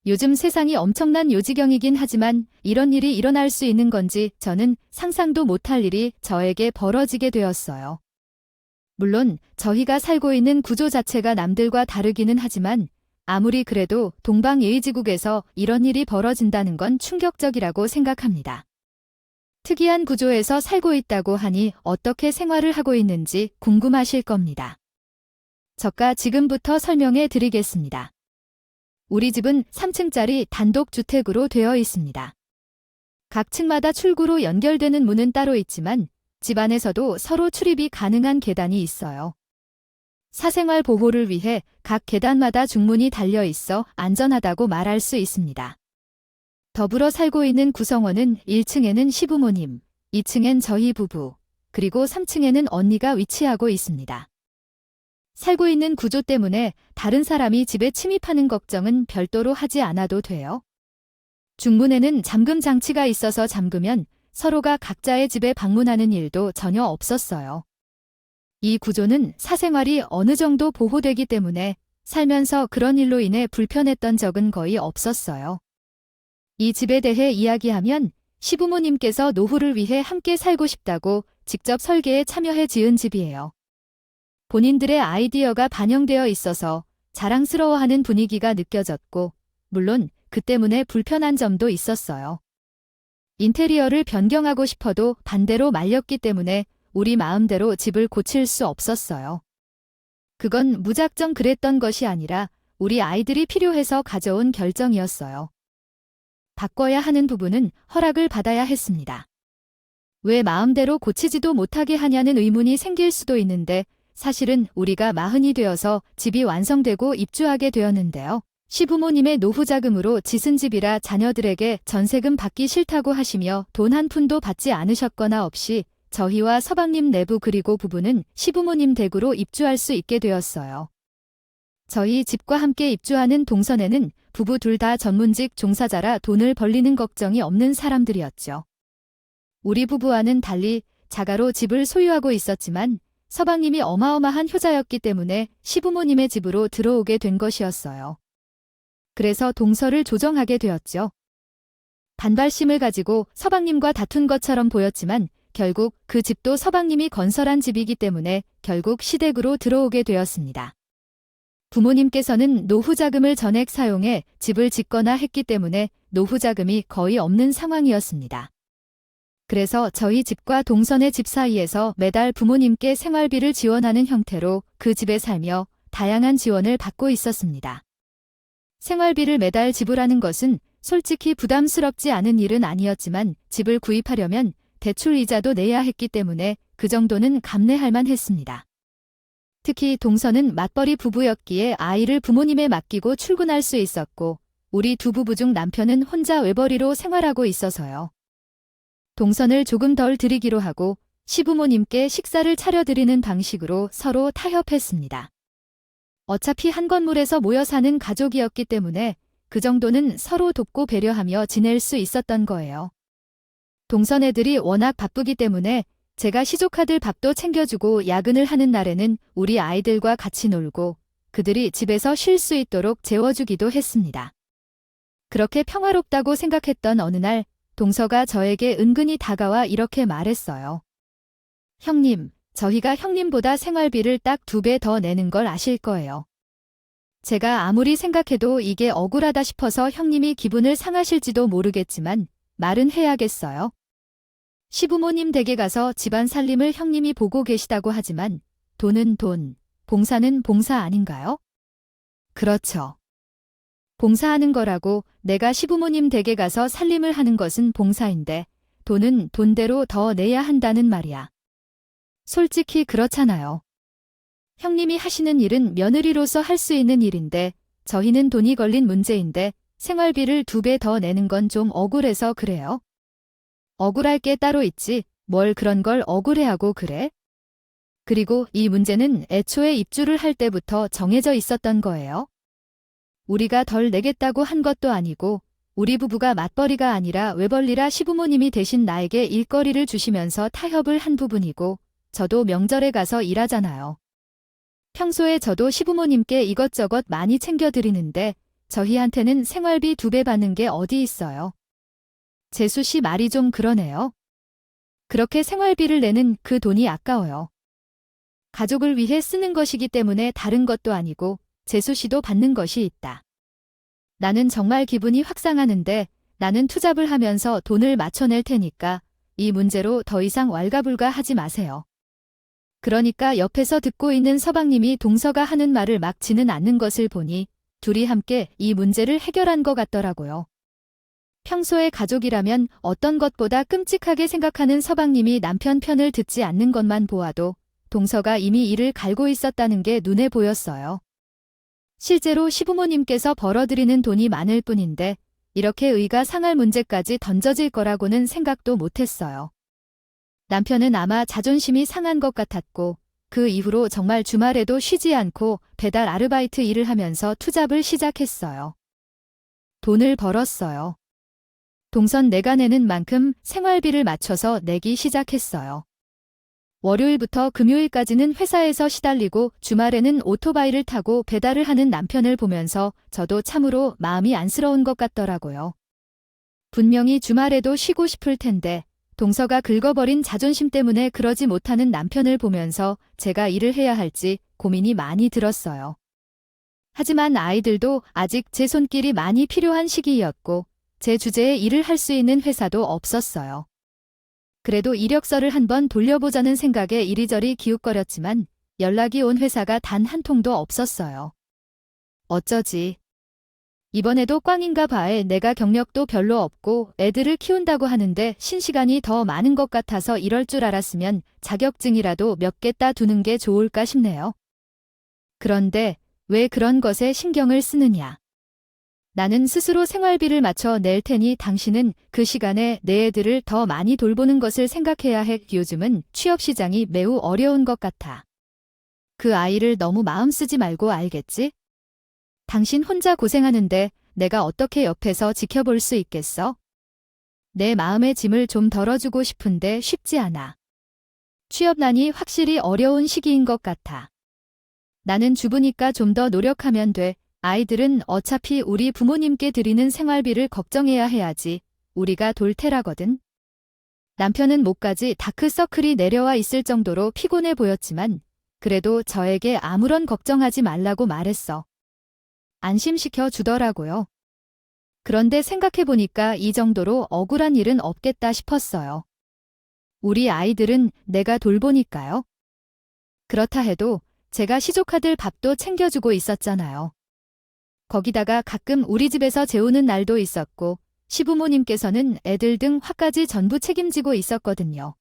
요즘 세상이 엄청난 요지경이긴 하지만 이런 일이 일어날 수 있는 건지 저는 상상도 못할 일이 저에게 벌어지게 되었어요. 물론 저희가 살고 있는 구조 자체가 남들과 다르기는 하지만 아무리 그래도 동방예의지국에서 이런 일이 벌어진다는 건 충격적이라고 생각합니다. 특이한 구조에서 살고 있다고 하니 어떻게 생활을 하고 있는지 궁금하실 겁니다. 저가 지금부터 설명해 드리겠습니다. 우리 집은 3층짜리 단독주택으로 되어 있습니다. 각 층마다 출구로 연결되는 문은 따로 있지만 집 안에서도 서로 출입이 가능한 계단이 있어요. 사생활 보호를 위해 각 계단마다 중문이 달려 있어 안전하다고 말할 수 있습니다. 더불어 살고 있는 구성원은 1층에는 시부모님, 2층엔 저희 부부, 그리고 3층에는 언니가 위치하고 있습니다. 살고 있는 구조 때문에 다른 사람이 집에 침입하는 걱정은 별도로 하지 않아도 돼요. 중문에는 잠금 장치가 있어서 잠그면 서로가 각자의 집에 방문하는 일도 전혀 없었어요. 이 구조는 사생활이 어느 정도 보호되기 때문에 살면서 그런 일로 인해 불편했던 적은 거의 없었어요. 이 집에 대해 이야기하면 시부모님께서 노후를 위해 함께 살고 싶다고 직접 설계에 참여해 지은 집이에요. 본인들의 아이디어가 반영되어 있어서 자랑스러워하는 분위기가 느껴졌고, 물론 그 때문에 불편한 점도 있었어요. 인테리어를 변경하고 싶어도 반대로 말렸기 때문에 우리 마음대로 집을 고칠 수 없었어요. 그건 무작정 그랬던 것이 아니라 우리 아이들이 필요해서 가져온 결정이었어요. 바꿔야 하는 부분은 허락을 받아야 했습니다. 왜 마음대로 고치지도 못하게 하냐는 의문이 생길 수도 있는데 사실은 우리가 마흔이 되어서 집이 완성되고 입주하게 되었는데요. 시부모님의 노후 자금으로 지은 집이라 자녀들에게 전세금 받기 싫다고 하시며 돈 한 푼도 받지 않으셨거나 없이 저희와 서방님 내부 그리고 부부는 시부모님 댁으로 입주할 수 있게 되었어요. 저희 집과 함께 입주하는 동선에는 부부 둘 다 전문직 종사자라 돈을 벌리는 걱정이 없는 사람들이었죠. 우리 부부와는 달리 자가로 집을 소유하고 있었지만 서방님이 어마어마한 효자였기 때문에 시부모님의 집으로 들어오게 된 것이었어요. 그래서 동서를 조정하게 되었죠. 반발심을 가지고 서방님과 다툰 것처럼 보였지만 결국 그 집도 서방님이 건설한 집이기 때문에 결국 시댁으로 들어오게 되었습니다. 부모님께서는 노후자금을 전액 사용해 집을 짓거나 했기 때문에 노후자금이 거의 없는 상황이었습니다. 그래서 저희 집과 동선의 집 사이에서 매달 부모님께 생활비를 지원하는 형태로 그 집에 살며 다양한 지원을 받고 있었습니다. 생활비를 매달 지불하는 것은 솔직히 부담스럽지 않은 일은 아니었지만 집을 구입하려면 대출 이자도 내야 했기 때문에 그 정도는 감내할 만했습니다. 특히 동서는 맞벌이 부부였기에 아이를 부모님에 맡기고 출근할 수 있었고 우리 두 부부 중 남편은 혼자 외벌이로 생활하고 있어서요. 동선을 조금 덜 드리기로 하고 시부모님께 식사를 차려드리는 방식으로 서로 타협했습니다. 어차피 한 건물에서 모여 사는 가족이었기 때문에 그 정도는 서로 돕고 배려하며 지낼 수 있었던 거예요. 동선 애들이 워낙 바쁘기 때문에 제가 시조카들 밥도 챙겨주고 야근을 하는 날에는 우리 아이들과 같이 놀고 그들이 집에서 쉴 수 있도록 재워주기도 했습니다. 그렇게 평화롭다고 생각했던 어느 날 동서가 저에게 은근히 다가와 이렇게 말했어요. 형님, 저희가 형님보다 생활비를 딱 2배 더 내는 걸 아실 거예요. 제가 아무리 생각해도 이게 억울하다 싶어서 형님이 기분을 상하실지도 모르겠지만 말은 해야겠어요. 시부모님 댁에 가서 집안 살림을 형님이 보고 계시다고 하지만 돈은 돈, 봉사는 봉사 아닌가요? 그렇죠. 봉사하는 거라고 내가 시부모님 댁에 가서 살림을 하는 것은 봉사인데 돈은 돈대로 더 내야 한다는 말이야. 솔직히 그렇잖아요. 형님이 하시는 일은 며느리로서 할 수 있는 일인데 저희는 돈이 걸린 문제인데 생활비를 2배 더 내는 건 좀 억울해서 그래요. 억울할 게 따로 있지 뭘 그런 걸 억울해하고 그래? 그리고 이 문제는 애초에 입주를 할 때부터 정해져 있었던 거예요. 우리가 덜 내겠다고 한 것도 아니고 우리 부부가 맞벌이가 아니라 외벌이라 시부모님이 대신 나에게 일거리를 주시면서 타협을 한 부분이고 저도 명절에 가서 일하잖아요. 평소에 저도 시부모님께 이것저것 많이 챙겨드리는데 저희한테는 생활비 2배 받는 게 어디 있어요. 재수 씨 말이 좀 그러네요. 그렇게 생활비를 내는 그 돈이 아까워요. 가족을 위해 쓰는 것이기 때문에 다른 것도 아니고 재수 씨도 받는 것이 있다. 나는 정말 기분이 확 상하는데 나는 투잡을 하면서 돈을 맞춰낼 테니까 이 문제로 더 이상 왈가불가 하지 마세요. 그러니까 옆에서 듣고 있는 서방님이 동서가 하는 말을 막지는 않는 것을 보니 둘이 함께 이 문제를 해결한 것 같더라고요. 평소에 가족이라면 어떤 것보다 끔찍하게 생각하는 서방님이 남편 편을 듣지 않는 것만 보아도 동서가 이미 이를 갈고 있었다는 게 눈에 보였어요. 실제로 시부모님께서 벌어들이는 돈이 많을 뿐인데 이렇게 의가 상할 문제까지 던져질 거라고는 생각도 못했어요. 남편은 아마 자존심이 상한 것 같았고 그 이후로 정말 주말에도 쉬지 않고 배달 아르바이트 일을 하면서 투잡을 시작했어요. 돈을 벌었어요. 동선 내가 내는 만큼 생활비를 맞춰서 내기 시작했어요. 월요일부터 금요일까지는 회사에서 시달리고 주말에는 오토바이를 타고 배달을 하는 남편을 보면서 저도 참으로 마음이 안쓰러운 것 같더라고요. 분명히 주말에도 쉬고 싶을 텐데 동서가 긁어버린 자존심 때문에 그러지 못하는 남편을 보면서 제가 일을 해야 할지 고민이 많이 들었어요. 하지만 아이들도 아직 제 손길이 많이 필요한 시기였고 제 주제에 일을 할 수 있는 회사도 없었어요. 그래도 이력서를 한번 돌려보자는 생각에 이리저리 기웃거렸지만 연락이 온 회사가 단 한 통도 없었어요. 어쩌지? 이번에도 꽝인가 봐에 내가 경력도 별로 없고 애들을 키운다고 하는데 신시간이 더 많은 것 같아서 이럴 줄 알았으면 자격증이라도 몇 개 따두는 게 좋을까 싶네요. 그런데 왜 그런 것에 신경을 쓰느냐? 나는 스스로 생활비를 맞춰 낼 테니 당신은 그 시간에 내 애들을 더 많이 돌보는 것을 생각해야 해. 요즘은 취업시장이 매우 어려운 것 같아. 그 아이를 너무 마음 쓰지 말고 알겠지? 당신 혼자 고생하는데 내가 어떻게 옆에서 지켜볼 수 있겠어? 내 마음의 짐을 좀 덜어주고 싶은데 쉽지 않아. 취업난이 확실히 어려운 시기인 것 같아. 나는 주부니까 좀 더 노력하면 돼. 아이들은 어차피 우리 부모님께 드리는 생활비를 걱정해야 해야지. 우리가 돌 테라거든. 남편은 목까지 다크서클이 내려와 있을 정도로 피곤해 보였지만 그래도 저에게 아무런 걱정하지 말라고 말했어. 안심시켜 주더라고요. 그런데 생각해보니까 이 정도로 억울한 일은 없겠다 싶었어요. 우리 아이들은 내가 돌보니까요. 그렇다 해도 제가 시조카들 밥도 챙겨주고 있었잖아요. 거기다가 가끔 우리 집에서 재우는 날도 있었고 시부모님께서는 애들 등 화까지 전부 책임지고 있었거든요.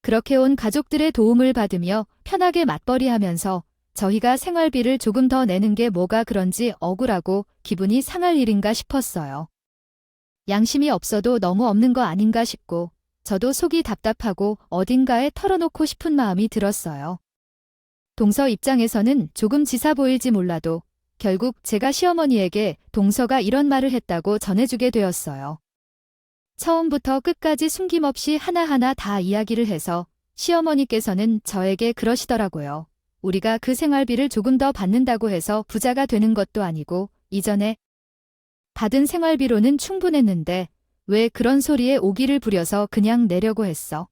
그렇게 온 가족들의 도움을 받으며 편하게 맞벌이하면서 저희가 생활비를 조금 더 내는 게 뭐가 그런지 억울하고 기분이 상할 일인가 싶었어요. 양심이 없어도 너무 없는 거 아닌가 싶고 저도 속이 답답하고 어딘가에 털어놓고 싶은 마음이 들었어요. 동서 입장에서는 조금 지사 보일지 몰라도 결국 제가 시어머니에게 동서가 이런 말을 했다고 전해주게 되었어요. 처음부터 끝까지 숨김없이 하나하나 다 이야기를 해서 시어머니께서는 저에게 그러시더라고요. 우리가 그 생활비를 조금 더 받는다고 해서 부자가 되는 것도 아니고 이전에 받은 생활비로는 충분했는데 왜 그런 소리에 오기를 부려서 그냥 내려고 했어?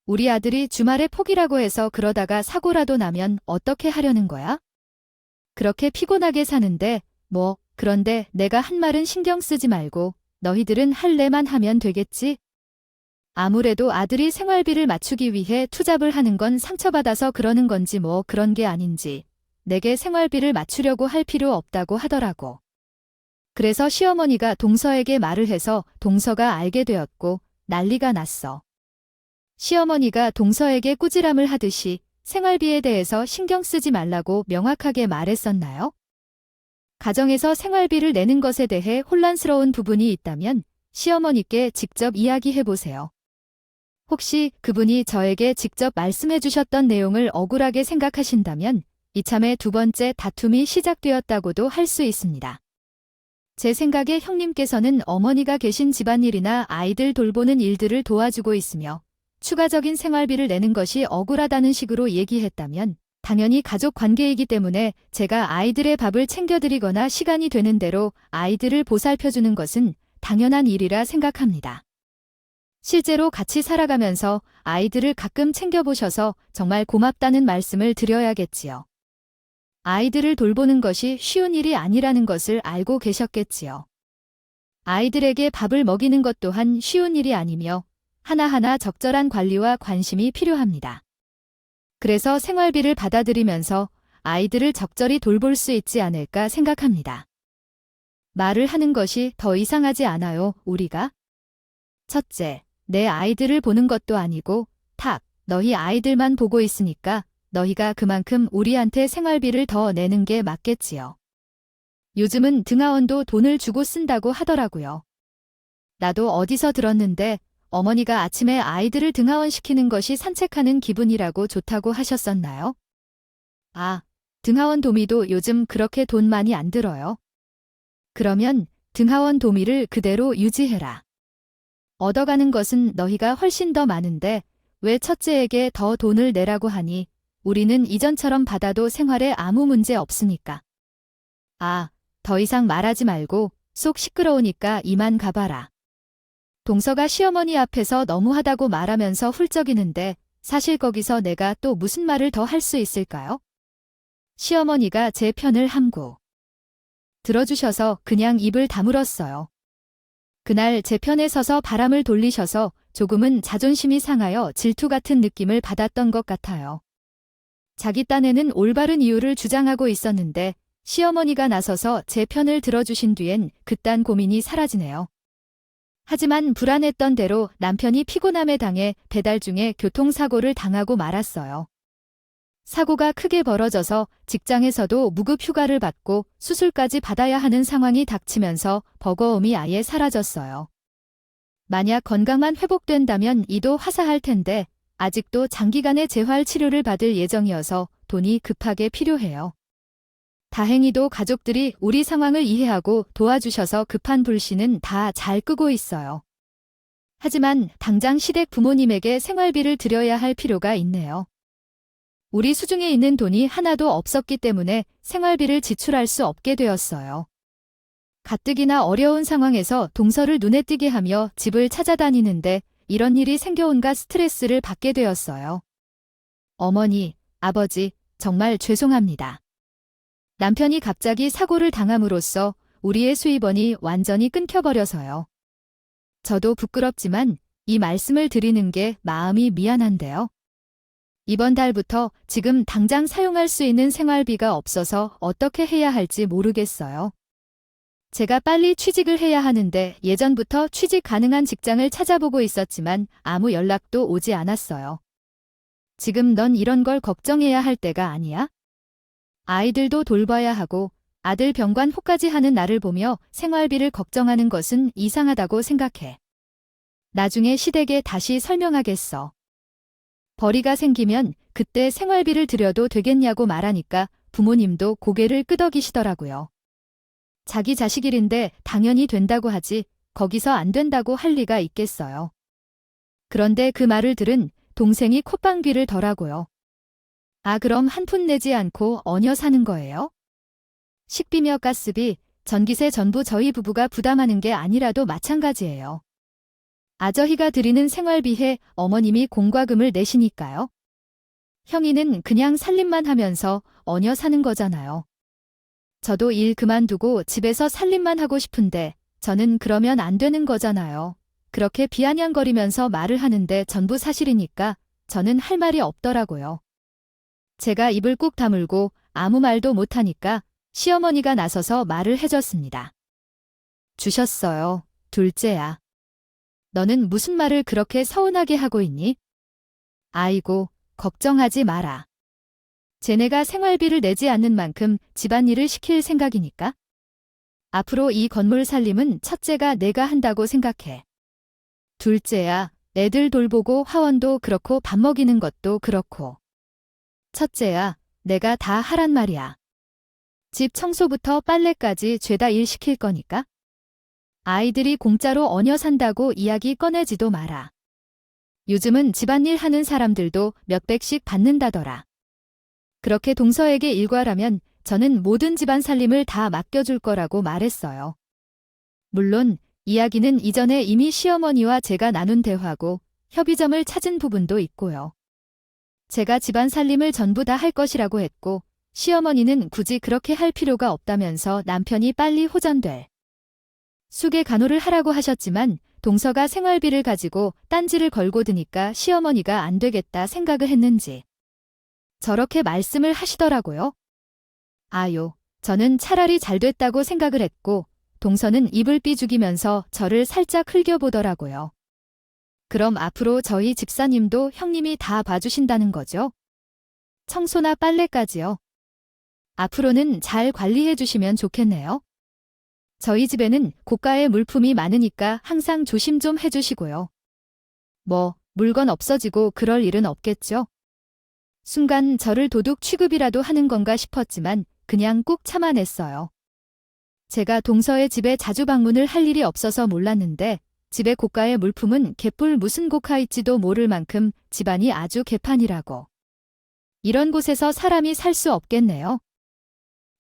우리 아들이 주말에 포기라고 해서 그러다가 사고라도 나면 어떻게 하려는 거야? 그렇게 피곤하게 사는데 그런데 내가 한 말은 신경 쓰지 말고 너희들은 할래만 하면 되겠지? 아무래도 아들이 생활비를 맞추기 위해 투잡을 하는 건 상처받아서 그러는 건지 그런 게 아닌지 내게 생활비를 맞추려고 할 필요 없다고 하더라고. 그래서 시어머니가 동서에게 말을 해서 동서가 알게 되었고 난리가 났어. 시어머니가 동서에게 꾸지람을 하듯이 생활비에 대해서 신경 쓰지 말라고 명확하게 말했었나요? 가정에서 생활비를 내는 것에 대해 혼란스러운 부분이 있다면 시어머니께 직접 이야기해보세요. 혹시 그분이 저에게 직접 말씀해 주셨던 내용을 억울하게 생각하신다면 이참에 두 번째 다툼이 시작되었다고도 할 수 있습니다. 제 생각에 형님께서는 어머니가 계신 집안일이나 아이들 돌보는 일들을 도와주고 있으며 추가적인 생활비를 내는 것이 억울하다는 식으로 얘기했다면 당연히 가족 관계이기 때문에 제가 아이들의 밥을 챙겨드리거나 시간이 되는 대로 아이들을 보살펴주는 것은 당연한 일이라 생각합니다. 실제로 같이 살아가면서 아이들을 가끔 챙겨보셔서 정말 고맙다는 말씀을 드려야겠지요. 아이들을 돌보는 것이 쉬운 일이 아니라는 것을 알고 계셨겠지요. 아이들에게 밥을 먹이는 것 또한 쉬운 일이 아니며 하나하나 적절한 관리와 관심이 필요합니다. 그래서 생활비를 받아들이면서 아이들을 적절히 돌볼 수 있지 않을까 생각합니다. 말을 하는 것이 더 이상하지 않아요, 우리가? 첫째, 내 아이들을 보는 것도 아니고 너희 아이들만 보고 있으니까 너희가 그만큼 우리한테 생활비를 더 내는 게 맞겠지요. 요즘은 등하원도 돈을 주고 쓴다고 하더라고요. 나도 어디서 들었는데 어머니가 아침에 아이들을 등하원 시키는 것이 산책하는 기분이라고 좋다고 하셨었나요? 아, 등하원 도미도 요즘 그렇게 돈 많이 안 들어요. 그러면 등하원 도미를 그대로 유지해라. 얻어가는 것은 너희가 훨씬 더 많은데 왜 첫째에게 더 돈을 내라고 하니? 우리는 이전처럼 받아도 생활에 아무 문제 없으니까. 더 이상 말하지 말고 속 시끄러우니까 이만 가봐라. 동서가 시어머니 앞에서 너무하다고 말하면서 훌쩍이는데 사실 거기서 내가 또 무슨 말을 더 할 수 있을까요? 시어머니가 제 편을 함구 들어주셔서 그냥 입을 다물었어요. 그날 제 편에 서서 바람을 돌리셔서 조금은 자존심이 상하여 질투 같은 느낌을 받았던 것 같아요. 자기 딴에는 올바른 이유를 주장하고 있었는데 시어머니가 나서서 제 편을 들어주신 뒤엔 그딴 고민이 사라지네요. 하지만 불안했던 대로 남편이 피곤함에 당해 배달 중에 교통사고를 당하고 말았어요. 사고가 크게 벌어져서 직장에서도 무급 휴가를 받고 수술까지 받아야 하는 상황이 닥치면서 버거움이 아예 사라졌어요. 만약 건강만 회복된다면 이도 화사할 텐데 아직도 장기간의 재활 치료를 받을 예정이어서 돈이 급하게 필요해요. 다행히도 가족들이 우리 상황을 이해하고 도와주셔서 급한 불씨는 다 잘 끄고 있어요. 하지만 당장 시댁 부모님에게 생활비를 드려야 할 필요가 있네요. 우리 수중에 있는 돈이 하나도 없었기 때문에 생활비를 지출할 수 없게 되었어요. 가뜩이나 어려운 상황에서 동서를 눈에 띄게 하며 집을 찾아다니는데 이런 일이 생겨온가 스트레스를 받게 되었어요. 어머니, 아버지, 정말 죄송합니다. 남편이 갑자기 사고를 당함으로써 우리의 수입원이 완전히 끊겨버려서요. 저도 부끄럽지만 이 말씀을 드리는 게 마음이 미안한데요. 이번 달부터 지금 당장 사용할 수 있는 생활비가 없어서 어떻게 해야 할지 모르겠어요. 제가 빨리 취직을 해야 하는데 예전부터 취직 가능한 직장을 찾아보고 있었지만 아무 연락도 오지 않았어요. 지금 넌 이런 걸 걱정해야 할 때가 아니야? 아이들도 돌봐야 하고 아들 병관 호까지 하는 나를 보며 생활비를 걱정하는 것은 이상하다고 생각해. 나중에 시댁에 다시 설명하겠어. 벌이가 생기면 그때 생활비를 드려도 되겠냐고 말하니까 부모님도 고개를 끄덕이시더라고요. 자기 자식 일인데 당연히 된다고 하지 거기서 안 된다고 할 리가 있겠어요. 그런데 그 말을 들은 동생이 콧방귀를 덜하고요. 그럼 한 푼 내지 않고 얹어 사는 거예요? 식비며 가스비, 전기세 전부 저희 부부가 부담하는 게 아니라도 마찬가지예요. 아저희가 드리는 생활비에 어머님이 공과금을 내시니까요. 형이는 그냥 살림만 하면서 얹어 사는 거잖아요. 저도 일 그만두고 집에서 살림만 하고 싶은데 저는 그러면 안 되는 거잖아요. 그렇게 비아냥거리면서 말을 하는데 전부 사실이니까 저는 할 말이 없더라고요. 제가 입을 꾹 다물고 아무 말도 못하니까 시어머니가 나서서 말을 해줬습니다. 주셨어요, 둘째야. 너는 무슨 말을 그렇게 서운하게 하고 있니? 아이고, 걱정하지 마라. 쟤네가 생활비를 내지 않는 만큼 집안일을 시킬 생각이니까. 앞으로 이 건물 살림은 첫째가 내가 한다고 생각해. 둘째야, 애들 돌보고 화원도 그렇고 밥 먹이는 것도 그렇고. 첫째야, 내가 다 하란 말이야. 집 청소부터 빨래까지 죄다 일 시킬 거니까. 아이들이 공짜로 얹어 산다고 이야기 꺼내지도 마라. 요즘은 집안일 하는 사람들도 몇백씩 받는다더라. 그렇게 동서에게 일과라면 저는 모든 집안 살림을 다 맡겨줄 거라고 말했어요. 물론 이야기는 이전에 이미 시어머니와 제가 나눈 대화고 협의점을 찾은 부분도 있고요. 제가 집안 살림을 전부 다 할 것이라고 했고 시어머니는 굳이 그렇게 할 필요가 없다면서 남편이 빨리 호전될 숙의 간호를 하라고 하셨지만 동서가 생활비를 가지고 딴지를 걸고 드니까 시어머니가 안 되겠다 생각을 했는지 저렇게 말씀을 하시더라고요. 아요, 저는 차라리 잘 됐다고 생각을 했고 동서는 입을 삐죽이면서 저를 살짝 흘겨보더라고요. 그럼 앞으로 저희 집사님도 형님이 다 봐주신다는 거죠? 청소나 빨래까지요. 앞으로는 잘 관리해 주시면 좋겠네요. 저희 집에는 고가의 물품이 많으니까 항상 조심 좀 해주시고요. 뭐, 물건 없어지고 그럴 일은 없겠죠? 순간 저를 도둑 취급이라도 하는 건가 싶었지만 그냥 꾹 참아냈어요. 제가 동서의 집에 자주 방문을 할 일이 없어서 몰랐는데 집에 고가의 물품은 개뿔 무슨 고가일지도 모를 만큼 집안이 아주 개판이라고. 이런 곳에서 사람이 살 수 없겠네요.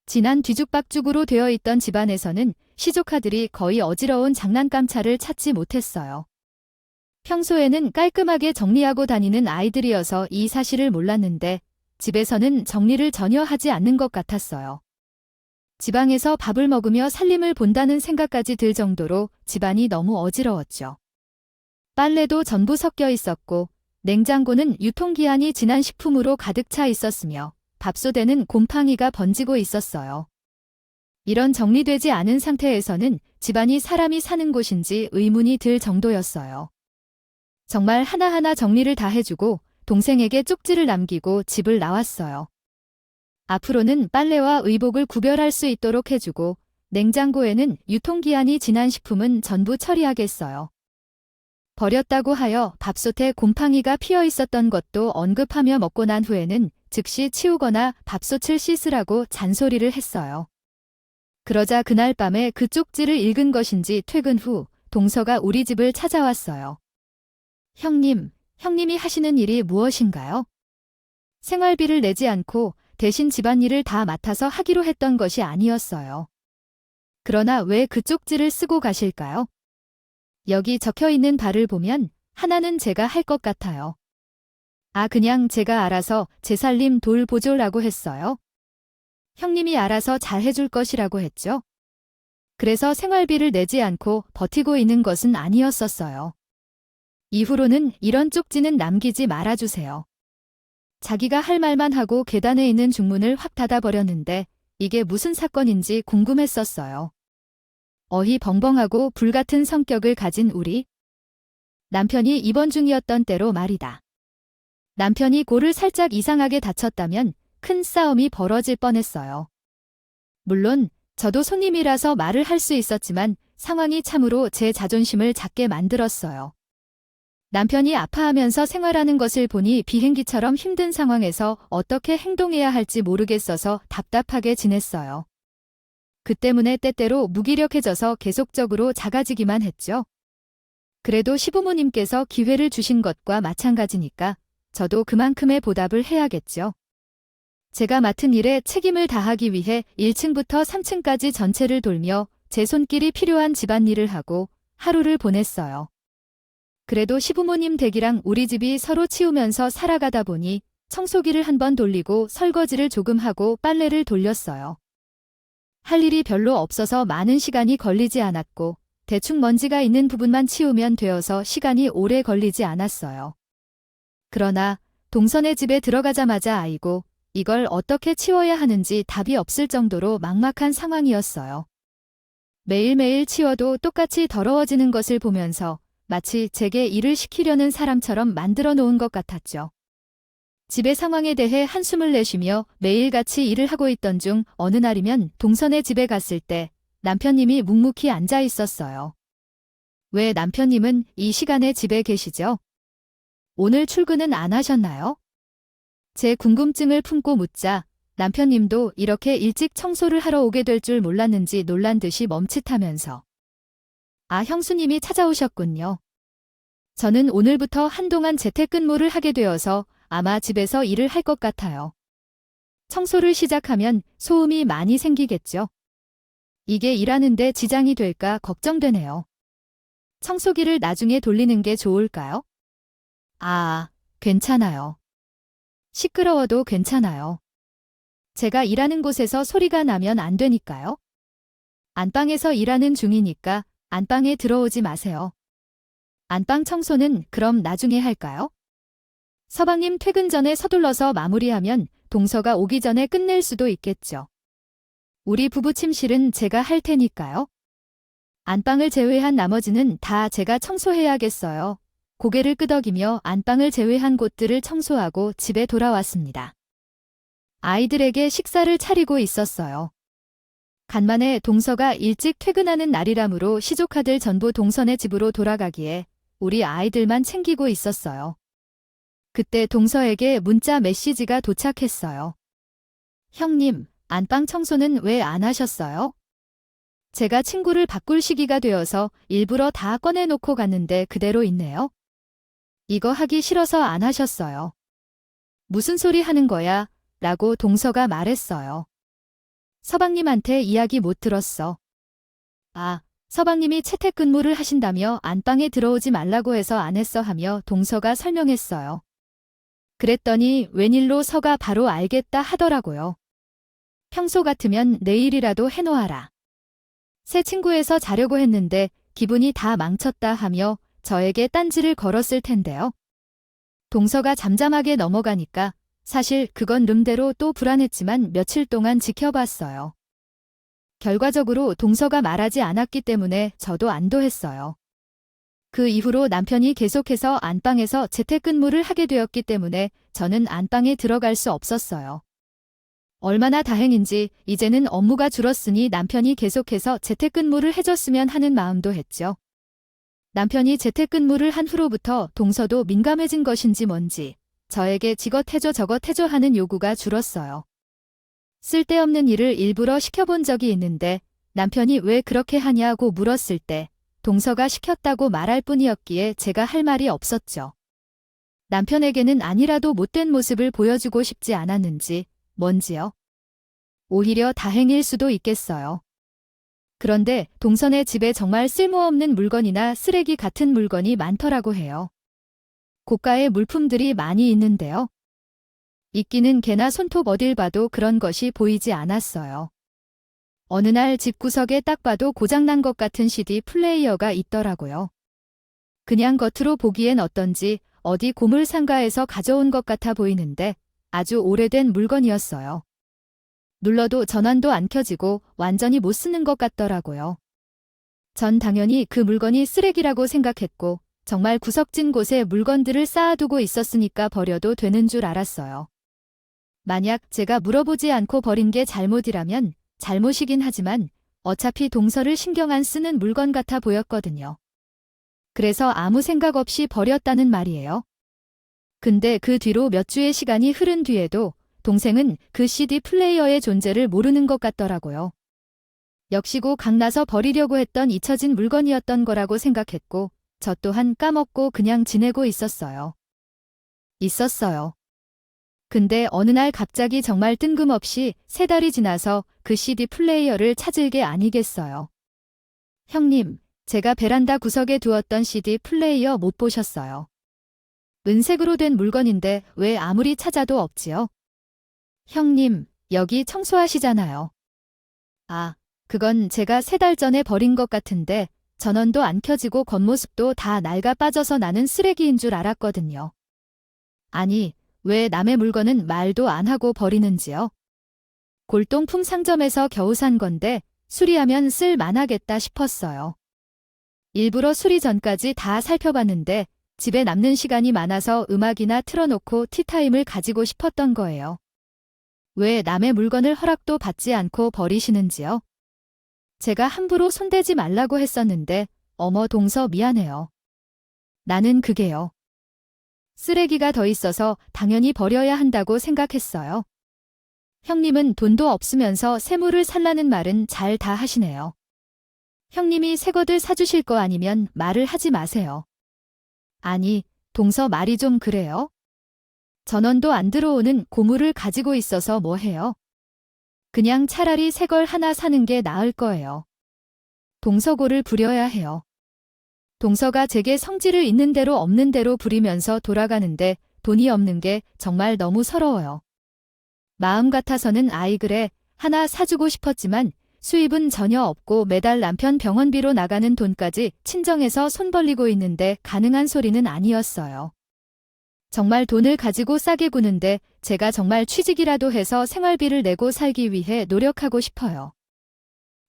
지난 뒤죽박죽으로 되어 있던 집안에서는 시조카들이 거의 어지러운 장난감차를 찾지 못했어요. 평소에는 깔끔하게 정리하고 다니는 아이들이어서 이 사실을 몰랐는데 집에서는 정리를 전혀 하지 않는 것 같았어요. 지방에서 밥을 먹으며 살림을 본다는 생각까지 들 정도로 집안이 너무 어지러웠죠. 빨래도 전부 섞여 있었고 냉장고는 유통기한이 지난 식품으로 가득 차 있었으며 밥솥에는 곰팡이가 번지고 있었어요. 이런 정리되지 않은 상태에서는 집안이 사람이 사는 곳인지 의문이 들 정도였어요. 정말 하나하나 정리를 다 해주고 동생에게 쪽지를 남기고 집을 나왔어요. 앞으로는 빨래와 의복을 구별할 수 있도록 해주고 냉장고에는 유통기한이 지난 식품은 전부 처리하겠어요. 버렸다고 하여 밥솥에 곰팡이가 피어 있었던 것도 언급하며 먹고 난 후에는 즉시 치우거나 밥솥을 씻으라고 잔소리를 했어요. 그러자 그날 밤에 그 쪽지를 읽은 것인지 퇴근 후 동서가 우리 집을 찾아왔어요. 형님이 하시는 일이 무엇인가요? 생활비를 내지 않고 대신 집안일을 다 맡아서 하기로 했던 것이 아니었어요. 그러나 왜 그 쪽지를 쓰고 가실까요? 여기 적혀있는 바를 보면 하나는 제가 할 것 같아요. 아, 그냥 제가 알아서 제 살림 돌보조라고 했어요. 형님이 알아서 잘 해줄 것이라고 했죠. 그래서 생활비를 내지 않고 버티고 있는 것은 아니었었어요. 이후로는 이런 쪽지는 남기지 말아주세요. 자기가 할 말만 하고 계단에 있는 중문을 확 닫아버렸는데 이게 무슨 사건인지 궁금했었어요. 어휘 벙벙하고 불같은 성격을 가진 우리 남편이 입원 중이었던 때로 말이다. 남편이 골을 살짝 이상하게 다쳤다면 큰 싸움이 벌어질 뻔했어요. 물론 저도 손님이라서 말을 할 수 있었지만 상황이 참으로 제 자존심을 작게 만들었어요. 남편이 아파하면서 생활하는 것을 보니 비행기처럼 힘든 상황에서 어떻게 행동해야 할지 모르겠어서 답답하게 지냈어요. 그 때문에 때때로 무기력해져서 계속적으로 작아지기만 했죠. 그래도 시부모님께서 기회를 주신 것과 마찬가지니까 저도 그만큼의 보답을 해야겠죠. 제가 맡은 일에 책임을 다하기 위해 1층부터 3층까지 전체를 돌며 제 손길이 필요한 집안일을 하고 하루를 보냈어요. 그래도 시부모님 댁이랑 우리 집이 서로 치우면서 살아가다 보니 청소기를 한번 돌리고 설거지를 조금 하고 빨래를 돌렸어요. 할 일이 별로 없어서 많은 시간이 걸리지 않았고 대충 먼지가 있는 부분만 치우면 되어서 시간이 오래 걸리지 않았어요. 그러나 동선의 집에 들어가자마자 아이고 이걸 어떻게 치워야 하는지 답이 없을 정도로 막막한 상황이었어요. 매일매일 치워도 똑같이 더러워지는 것을 보면서 마치 제게 일을 시키려는 사람처럼 만들어 놓은 것 같았죠. 집의 상황에 대해 한숨을 내쉬며 매일같이 일을 하고 있던 중 어느 날이면 동선의 집에 갔을 때 남편님이 묵묵히 앉아 있었어요. 왜 남편님은 이 시간에 집에 계시죠? 오늘 출근은 안 하셨나요? 제 궁금증을 품고 묻자 남편님도 이렇게 일찍 청소를 하러 오게 될 줄 몰랐는지 놀란 듯이 멈칫하면서 아, 형수님이 찾아오셨군요. 저는 오늘부터 한동안 재택근무를 하게 되어서 아마 집에서 일을 할 것 같아요. 청소를 시작하면 소음이 많이 생기겠죠. 이게 일하는데 지장이 될까 걱정되네요. 청소기를 나중에 돌리는 게 좋을까요? 아, 괜찮아요. 시끄러워도 괜찮아요. 제가 일하는 곳에서 소리가 나면 안 되니까요. 안방에서 일하는 중이니까 안방에 들어오지 마세요. 안방 청소는 그럼 나중에 할까요? 서방님 퇴근 전에 서둘러서 마무리하면 동서가 오기 전에 끝낼 수도 있겠죠. 우리 부부 침실은 제가 할 테니까요. 안방을 제외한 나머지는 다 제가 청소해야겠어요. 고개를 끄덕이며 안방을 제외한 곳들을 청소하고 집에 돌아왔습니다. 아이들에게 식사를 차리고 있었어요. 간만에 동서가 일찍 퇴근하는 날이라므로 시조카들 전부 동서네 집으로 돌아가기에 우리 아이들만 챙기고 있었어요. 그때 동서에게 문자 메시지가 도착했어요. 형님, 안방 청소는 왜 안 하셨어요? 제가 친구를 바꿀 시기가 되어서 일부러 다 꺼내놓고 갔는데 그대로 있네요. 이거 하기 싫어서 안 하셨어요. 무슨 소리 하는 거야? 라고 동서가 말했어요. 서방님한테 이야기 못 들었어. 아, 서방님이 채택근무를 하신다며 안방에 들어오지 말라고 해서 안 했어 하며 동서가 설명했어요. 그랬더니 웬일로 서가 바로 알겠다 하더라고요. 평소 같으면 내일이라도 해놓아라. 새 친구에서 자려고 했는데 기분이 다 망쳤다 하며 저에게 딴지를 걸었을 텐데요. 동서가 잠잠하게 넘어가니까 사실 그건 름대로 또 불안했지만 며칠 동안 지켜봤어요. 결과적으로 동서가 말하지 않았기 때문에 저도 안도했어요. 그 이후로 남편이 계속해서 안방에서 재택근무를 하게 되었기 때문에 저는 안방에 들어갈 수 없었어요. 얼마나 다행인지 이제는 업무가 줄었으니 남편이 계속해서 재택근무를 해줬으면 하는 마음도 했죠. 남편이 재택근무를 한 후로부터 동서도 민감해진 것인지 뭔지 저에게 지것 해줘 저것 해줘 하는 요구가 줄었어요. 쓸데없는 일을 일부러 시켜본 적이 있는데 남편이 왜 그렇게 하냐고 물었을 때 동서가 시켰다고 말할 뿐이었기에 제가 할 말이 없었죠. 남편에게는 아니라도 못된 모습을 보여주고 싶지 않았는지 뭔지요. 오히려 다행일 수도 있겠어요. 그런데 동서네 집에 정말 쓸모없는 물건이나 쓰레기 같은 물건이 많더라고 해요. 고가의 물품들이 많이 있는데요. 있기는 개나 손톱 어딜 봐도 그런 것이 보이지 않았어요. 어느 날 집 구석에 딱 봐도 고장난 것 같은 CD 플레이어가 있더라고요. 그냥 겉으로 보기엔 어떤지 어디 고물 상가에서 가져온 것 같아 보이는데 아주 오래된 물건이었어요. 눌러도 전원도 안 켜지고 완전히 못 쓰는 것 같더라고요. 전 당연히 그 물건이 쓰레기라고 생각했고 정말 구석진 곳에 물건들을 쌓아두고 있었으니까 버려도 되는 줄 알았어요. 만약 제가 물어보지 않고 버린 게 잘못이라면 잘못이긴 하지만 어차피 동서를 신경 안 쓰는 물건 같아 보였거든요. 그래서 아무 생각 없이 버렸다는 말이에요. 근데 그 뒤로 몇 주의 시간이 흐른 뒤에도 동생은 그 CD 플레이어의 존재를 모르는 것 같더라고요. 역시고 강나서 버리려고 했던 잊혀진 물건이었던 거라고 생각했고 저 또한 까먹고 그냥 지내고 있었어요. 근데 어느 날 갑자기 정말 뜬금없이 3달이 지나서 그 CD 플레이어를 찾을 게 아니겠어요. 형님, 제가 베란다 구석에 두었던 CD 플레이어 못 보셨어요. 은색으로 된 물건인데 왜 아무리 찾아도 없지요? 형님, 여기 청소하시잖아요. 아, 그건 제가 3달 전에 버린 것 같은데 전원도 안 켜지고 겉모습도 다 낡아 빠져서 나는 쓰레기인 줄 알았거든요. 아니, 왜 남의 물건은 말도 안 하고 버리는지요? 골동품 상점에서 겨우 산 건데 수리하면 쓸 만하겠다 싶었어요. 일부러 수리 전까지 다 살펴봤는데 집에 남는 시간이 많아서 음악이나 틀어놓고 티타임을 가지고 싶었던 거예요. 왜 남의 물건을 허락도 받지 않고 버리시는지요? 제가 함부로 손대지 말라고 했었는데 어머 동서 미안해요. 나는 그게요. 쓰레기가 더 있어서 당연히 버려야 한다고 생각했어요. 형님은 돈도 없으면서 새물을 살라는 말은 잘 다 하시네요. 형님이 새 것들 사주실 거 아니면 말을 하지 마세요. 아니, 동서 말이 좀 그래요? 전원도 안 들어오는 고물을 가지고 있어서 뭐 해요? 그냥 차라리 새 걸 하나 사는 게 나을 거예요. 동서고를 부려야 해요. 동서가 제게 성질을 있는 대로 없는 대로 부리면서 돌아가는데 돈이 없는 게 정말 너무 서러워요. 마음 같아서는 아이 그래 하나 사주고 싶었지만 수입은 전혀 없고 매달 남편 병원비로 나가는 돈까지 친정에서 손 벌리고 있는데 가능한 소리는 아니었어요. 정말 돈을 가지고 싸게 구는데 제가 정말 취직이라도 해서 생활비를 내고 살기 위해 노력하고 싶어요.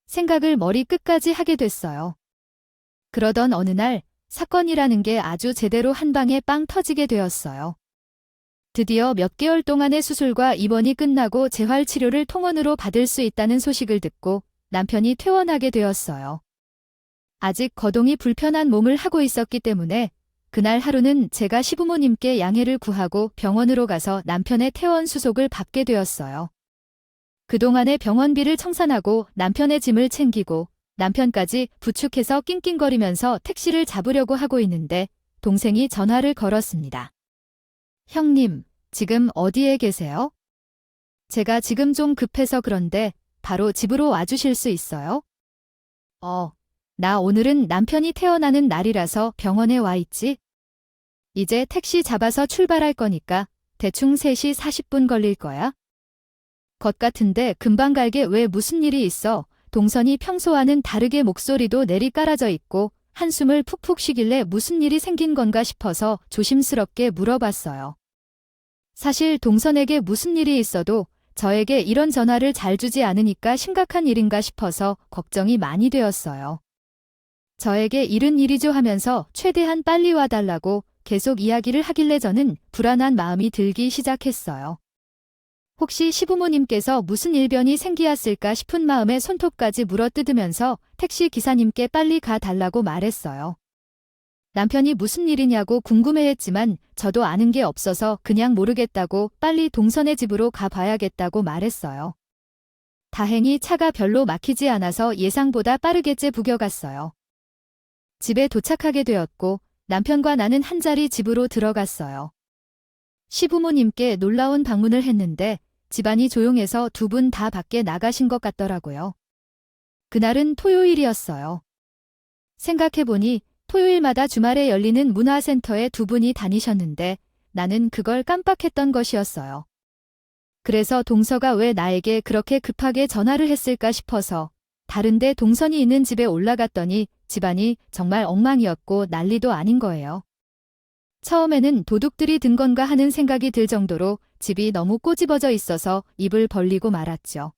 생각을 머리 끝까지 하게 됐어요. 그러던 어느 날 사건이라는 게 아주 제대로 한 방에 빵 터지게 되었어요. 드디어 몇 개월 동안의 수술과 입원이 끝나고 재활치료를 통원으로 받을 수 있다는 소식을 듣고 남편이 퇴원하게 되었어요. 아직 거동이 불편한 몸을 하고 있었기 때문에 그날 하루는 제가 시부모님께 양해를 구하고 병원으로 가서 남편의 퇴원 수속을 받게 되었어요. 그동안의 병원비를 청산하고 남편의 짐을 챙기고 남편까지 부축해서 낑낑거리면서 택시를 잡으려고 하고 있는데 동생이 전화를 걸었습니다. 형님, 지금 어디에 계세요? 제가 지금 좀 급해서 그런데 바로 집으로 와주실 수 있어요? 나 오늘은 남편이 태어나는 날이라서 병원에 와 있지? 이제 택시 잡아서 출발할 거니까 대충 3시 40분 걸릴 거야? 것 같은데 금방 갈게 왜 무슨 일이 있어? 동선이 평소와는 다르게 목소리도 내리깔아져 있고 한숨을 푹푹 쉬길래 무슨 일이 생긴 건가 싶어서 조심스럽게 물어봤어요. 사실 동선에게 무슨 일이 있어도 저에게 이런 전화를 잘 주지 않으니까 심각한 일인가 싶어서 걱정이 많이 되었어요. 저에게 일은 일이죠 하면서 최대한 빨리 와달라고 계속 이야기를 하길래 저는 불안한 마음이 들기 시작했어요. 혹시 시부모님께서 무슨 일변이 생기었을까 싶은 마음에 손톱까지 물어뜯으면서 택시 기사님께 빨리 가달라고 말했어요. 남편이 무슨 일이냐고 궁금해했지만 저도 아는 게 없어서 그냥 모르겠다고 빨리 동선의 집으로 가봐야겠다고 말했어요. 다행히 차가 별로 막히지 않아서 예상보다 빠르게 부겨갔어요. 집에 도착하게 되었고 남편과 나는 한자리 집으로 들어갔어요. 시부모님께 놀라운 방문을 했는데 집안이 조용해서 두 분 다 밖에 나가신 것 같더라고요. 그날은 토요일이었어요. 생각해보니 토요일마다 주말에 열리는 문화센터에 두 분이 다니셨는데 나는 그걸 깜빡했던 것이었어요. 그래서 동서가 왜 나에게 그렇게 급하게 전화를 했을까 싶어서 다른데 동선이 있는 집에 올라갔더니 집안이 정말 엉망이었고 난리도 아닌 거예요. 처음에는 도둑들이 든 건가 하는 생각이 들 정도로 집이 너무 꼬집어져 있어서 입을 벌리고 말았죠.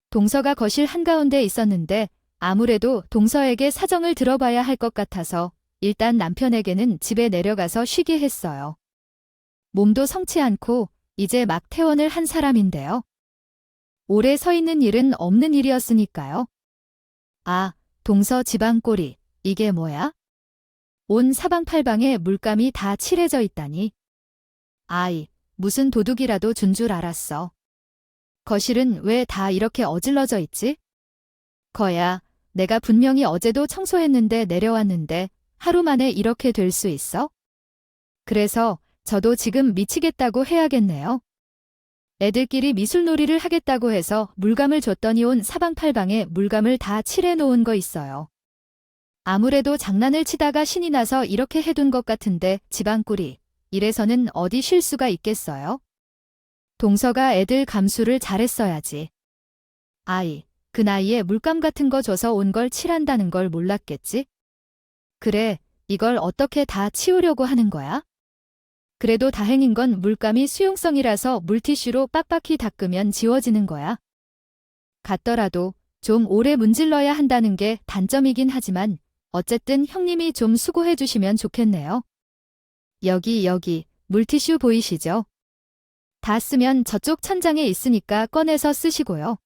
동서가 거실 한가운데 있었는데 아무래도 동서에게 사정을 들어봐야 할 것 같아서 일단 남편에게는 집에 내려가서 쉬게 했어요. 몸도 성치 않고 이제 막 퇴원을 한 사람인데요. 오래 서 있는 일은 없는 일이었으니까요. 아, 동서 집안 꼴이 이게 뭐야? 온 사방팔방에 물감이 다 칠해져 있다니. 아이, 무슨 도둑이라도 준 줄 알았어. 거실은 왜 다 이렇게 어질러져 있지? 거야, 내가 분명히 어제도 청소했는데 내려왔는데 하루 만에 이렇게 될 수 있어? 그래서 저도 지금 미치겠다고 해야겠네요. 애들끼리 미술놀이를 하겠다고 해서 물감을 줬더니 온 사방팔방에 물감을 다 칠해 놓은 거 있어요. 아무래도 장난을 치다가 신이 나서 이렇게 해둔 것 같은데 집안 꼴이 이래서는 어디 쉴 수가 있겠어요? 동서가 애들 감수를 잘했어야지. 아이, 그 나이에 물감 같은 거 줘서 온 걸 칠한다는 걸 몰랐겠지? 그래, 이걸 어떻게 다 치우려고 하는 거야? 그래도 다행인 건 물감이 수용성이라서 물티슈로 빡빡히 닦으면 지워지는 거야. 같더라도 좀 오래 문질러야 한다는 게 단점이긴 하지만 어쨌든 형님이 좀 수고해 주시면 좋겠네요. 여기 물티슈 보이시죠? 다 쓰면 저쪽 천장에 있으니까 꺼내서 쓰시고요.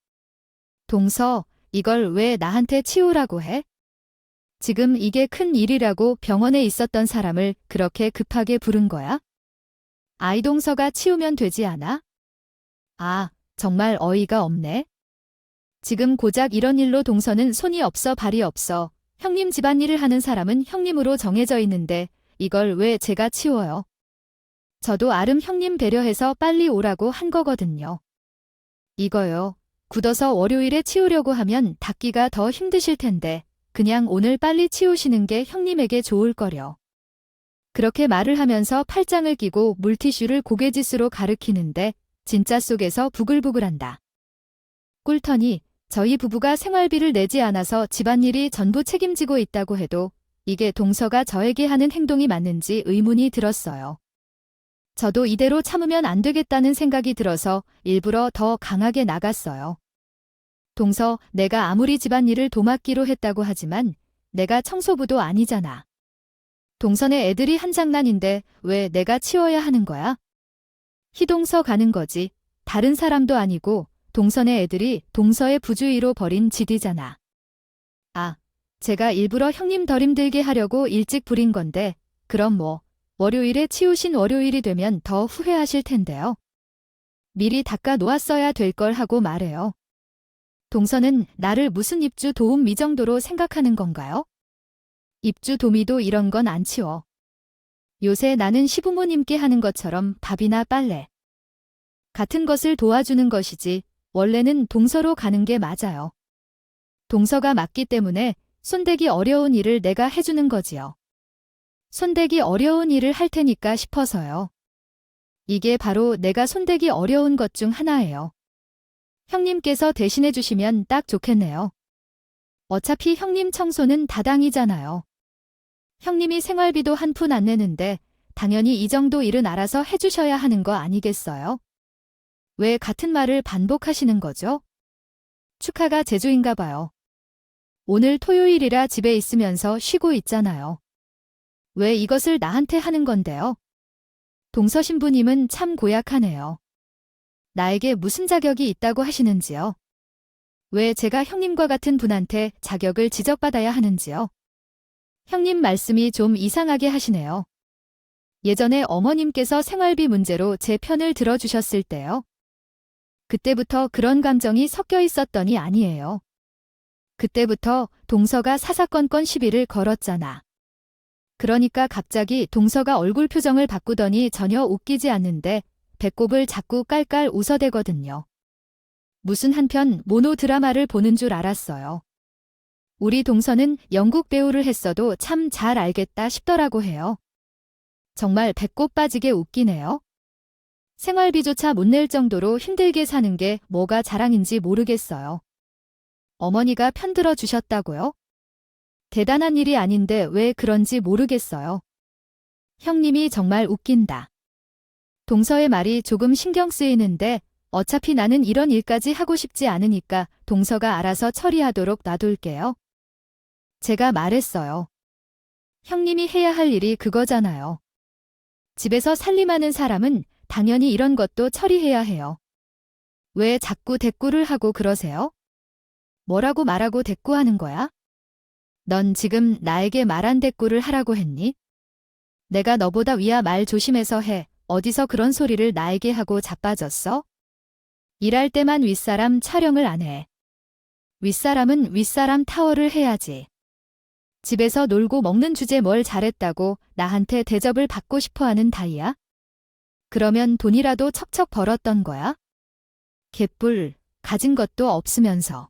동서, 이걸 왜 나한테 치우라고 해? 지금 이게 큰 일이라고 병원에 있었던 사람을 그렇게 급하게 부른 거야? 아이 동서가 치우면 되지 않아? 아, 정말 어이가 없네. 지금 고작 이런 일로 동서는 손이 없어 발이 없어. 형님 집안일을 하는 사람은 형님으로 정해져 있는데 이걸 왜 제가 치워요? 저도 아름 형님 배려해서 빨리 오라고 한 거거든요. 이거요. 굳어서 월요일에 치우려고 하면 닦기가 더 힘드실 텐데 그냥 오늘 빨리 치우시는 게 형님에게 좋을 거려. 그렇게 말을 하면서 팔짱을 끼고 물티슈를 고개짓으로 가리키는데 진짜 속에서 부글부글한다. 꿀터니 저희 부부가 생활비를 내지 않아서 집안일이 전부 책임지고 있다고 해도 이게 동서가 저에게 하는 행동이 맞는지 의문이 들었어요. 저도 이대로 참으면 안 되겠다는 생각이 들어서 일부러 더 강하게 나갔어요. 동서, 내가 아무리 집안일을 도맡기로 했다고 하지만 내가 청소부도 아니잖아. 동서네 애들이 한 장난인데 왜 내가 치워야 하는 거야? 희동서 가는 거지. 다른 사람도 아니고 동서네 애들이 동서의 부주의로 벌인 짓이잖아. 아, 제가 일부러 형님 덜 힘들게 하려고 일찍 부린 건데 그럼 뭐 월요일에 치우신 월요일이 되면 더 후회하실 텐데요. 미리 닦아 놓았어야 될 걸 하고 말해요. 동서는 나를 무슨 입주 도우미 정도로 생각하는 건가요? 입주 도우미도 이런 건 안 치워. 요새 나는 시부모님께 하는 것처럼 밥이나 빨래 같은 것을 도와주는 것이지 원래는 동서로 가는 게 맞아요. 동서가 맞기 때문에 손대기 어려운 일을 내가 해주는 거지요. 손대기 어려운 일을 할 테니까 싶어서요. 이게 바로 내가 손대기 어려운 것 중 하나예요. 형님께서 대신해 주시면 딱 좋겠네요. 어차피 형님 청소는 다당이잖아요. 형님이 생활비도 한 푼 안 내는데 당연히 이 정도 일은 알아서 해주셔야 하는 거 아니겠어요? 왜 같은 말을 반복하시는 거죠? 축하가 제주인가 봐요. 오늘 토요일이라 집에 있으면서 쉬고 있잖아요. 왜 이것을 나한테 하는 건데요? 동서 신부님은 참 고약하네요. 나에게 무슨 자격이 있다고 하시는지요? 왜 제가 형님과 같은 분한테 자격을 지적받아야 하는지요? 형님 말씀이 좀 이상하게 하시네요. 예전에 어머님께서 생활비 문제로 제 편을 들어주셨을 때요. 그때부터 그런 감정이 섞여 있었더니 아니에요. 그때부터 동서가 사사건건 시비를 걸었잖아. 그러니까 갑자기 동서가 얼굴 표정을 바꾸더니 전혀 웃기지 않는데 배꼽을 자꾸 깔깔 웃어대거든요. 무슨 한편 모노 드라마를 보는 줄 알았어요. 우리 동서는 영국 배우를 했어도 참 잘 알겠다 싶더라고 해요. 정말 배꼽 빠지게 웃기네요. 생활비조차 못 낼 정도로 힘들게 사는 게 뭐가 자랑인지 모르겠어요. 어머니가 편들어 주셨다고요? 대단한 일이 아닌데 왜 그런지 모르겠어요. 형님이 정말 웃긴다. 동서의 말이 조금 신경 쓰이는데 어차피 나는 이런 일까지 하고 싶지 않으니까 동서가 알아서 처리하도록 놔둘게요. 제가 말했어요. 형님이 해야 할 일이 그거잖아요. 집에서 살림하는 사람은 당연히 이런 것도 처리해야 해요. 왜 자꾸 대꾸를 하고 그러세요? 뭐라고 말하고 대꾸하는 거야? 넌 지금 나에게 말한 대꾸를 하라고 했니? 내가 너보다 위야 말 조심해서 해. 어디서 그런 소리를 나에게 하고 자빠졌어? 일할 때만 윗사람 촬영을 안 해. 윗사람은 윗사람 타워를 해야지. 집에서 놀고 먹는 주제 뭘 잘했다고 나한테 대접을 받고 싶어하는 다이야? 그러면 돈이라도 척척 벌었던 거야? 개뿔, 가진 것도 없으면서.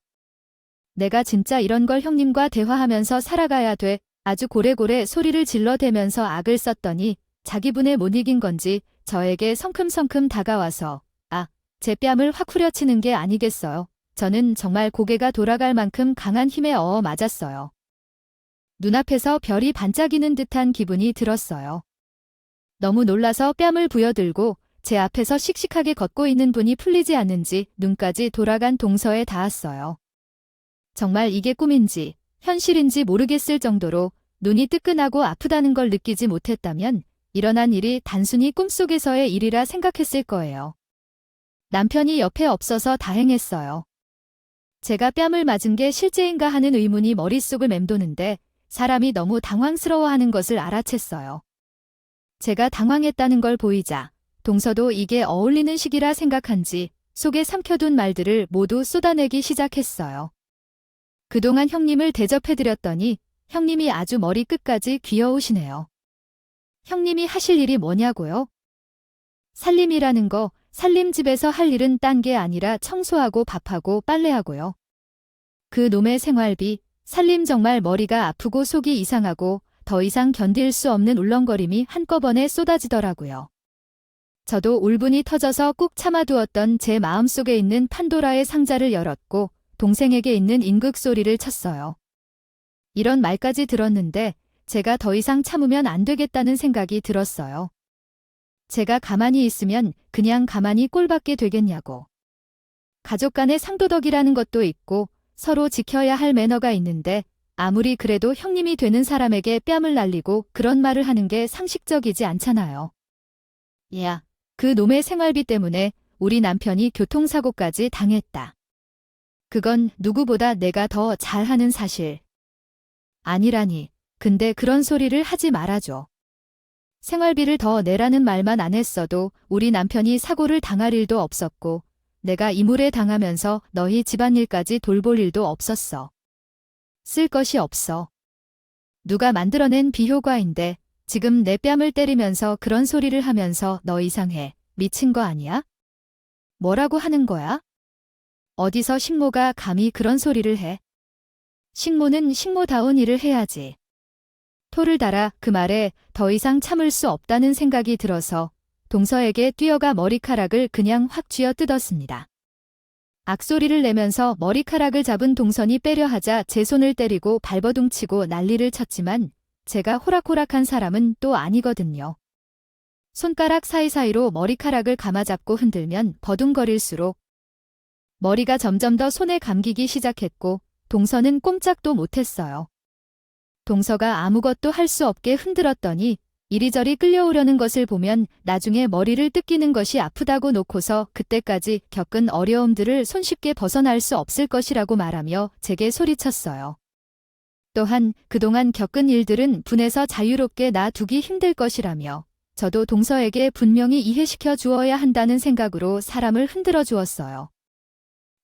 내가 진짜 이런 걸 형님과 대화하면서 살아가야 돼. 아주 고래고래 소리를 질러대면서 악을 썼더니 자기 분에 못 이긴 건지 저에게 성큼성큼 다가와서 제 뺨을 확 후려치는 게 아니겠어요. 저는 정말 고개가 돌아갈 만큼 강한 힘에 맞았어요. 눈앞에서 별이 반짝이는 듯한 기분이 들었어요. 너무 놀라서 뺨을 부여들고 제 앞에서 씩씩하게 걷고 있는 분이 풀리지 않는지 눈까지 돌아간 동서에 닿았어요. 정말 이게 꿈인지 현실인지 모르겠을 정도로 눈이 뜨끈하고 아프다는 걸 느끼지 못했다면 일어난 일이 단순히 꿈속에서의 일이라 생각했을 거예요. 남편이 옆에 없어서 다행했어요. 제가 뺨을 맞은 게 실제인가 하는 의문이 머릿속을 맴도는데 사람이 너무 당황스러워하는 것을 알아챘어요. 제가 당황했다는 걸 보이자 동서도 이게 어울리는 시기라 생각한지 속에 삼켜둔 말들을 모두 쏟아내기 시작했어요. 그동안 형님을 대접해드렸더니 형님이 아주 머리 끝까지 귀여우시네요. 형님이 하실 일이 뭐냐고요? 살림이라는 거, 살림집에서 할 일은 딴 게 아니라 청소하고 밥하고 빨래하고요. 그 놈의 생활비, 살림 정말 머리가 아프고 속이 이상하고 더 이상 견딜 수 없는 울렁거림이 한꺼번에 쏟아지더라고요. 저도 울분이 터져서 꾹 참아두었던 제 마음속에 있는 판도라의 상자를 열었고 동생에게 있는 인극 소리를 쳤어요. 이런 말까지 들었는데 제가 더 이상 참으면 안 되겠다는 생각이 들었어요. 제가 가만히 있으면 그냥 가만히 꼴받게 되겠냐고. 가족 간의 상도덕이라는 것도 있고 서로 지켜야 할 매너가 있는데 아무리 그래도 형님이 되는 사람에게 뺨을 날리고 그런 말을 하는 게 상식적이지 않잖아요. 야, 그 놈의 생활비 때문에 우리 남편이 교통사고까지 당했다. 그건 누구보다 내가 더 잘하는 사실. 아니라니, 근데 그런 소리를 하지 말아줘. 생활비를 더 내라는 말만 안 했어도 우리 남편이 사고를 당할 일도 없었고 내가 이물에 당하면서 너희 집안일까지 돌볼 일도 없었어. 쓸 것이 없어. 누가 만들어낸 비효과인데 지금 내 뺨을 때리면서 그런 소리를 하면서 너 이상해. 미친 거 아니야? 뭐라고 하는 거야? 어디서 식모가 감히 그런 소리를 해? 식모는 식모다운 일을 해야지. 토를 달아 그 말에 더 이상 참을 수 없다는 생각이 들어서 동서에게 뛰어가 머리카락을 그냥 확 쥐어 뜯었습니다. 악소리를 내면서 머리카락을 잡은 동선이 빼려 하자 제 손을 때리고 발버둥치고 난리를 쳤지만 제가 호락호락한 사람은 또 아니거든요. 손가락 사이사이로 머리카락을 감아잡고 흔들면 버둥거릴수록 머리가 점점 더 손에 감기기 시작했고 동서는 꼼짝도 못했어요. 동서가 아무것도 할 수 없게 흔들었더니 이리저리 끌려오려는 것을 보면 나중에 머리를 뜯기는 것이 아프다고 놓고서 그때까지 겪은 어려움들을 손쉽게 벗어날 수 없을 것이라고 말하며 제게 소리쳤어요. 또한 그동안 겪은 일들은 분해서 자유롭게 놔두기 힘들 것이라며 저도 동서에게 분명히 이해시켜 주어야 한다는 생각으로 사람을 흔들어 주었어요.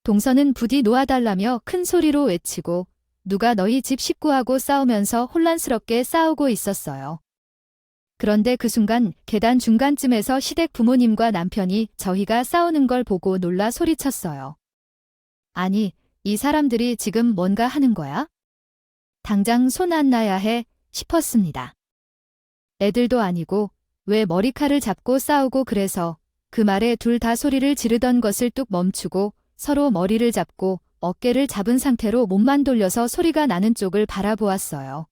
동서는 부디 놓아달라며 큰 소리로 외치고 누가 너희 집 식구하고 싸우면서 혼란스럽게 싸우고 있었어요. 그런데 그 순간 계단 중간쯤에서 시댁 부모님과 남편이 저희가 싸우는 걸 보고 놀라 소리쳤어요. 아니, 이 사람들이 지금 뭔가 하는 거야? 당장 손 안 놔야 해 싶었습니다. 애들도 아니고 왜 머리칼을 잡고 싸우고 그래서 그 말에 둘 다 소리를 지르던 것을 뚝 멈추고 서로 머리를 잡고 어깨를 잡은 상태로 몸만 돌려서 소리가 나는 쪽을 바라보았어요.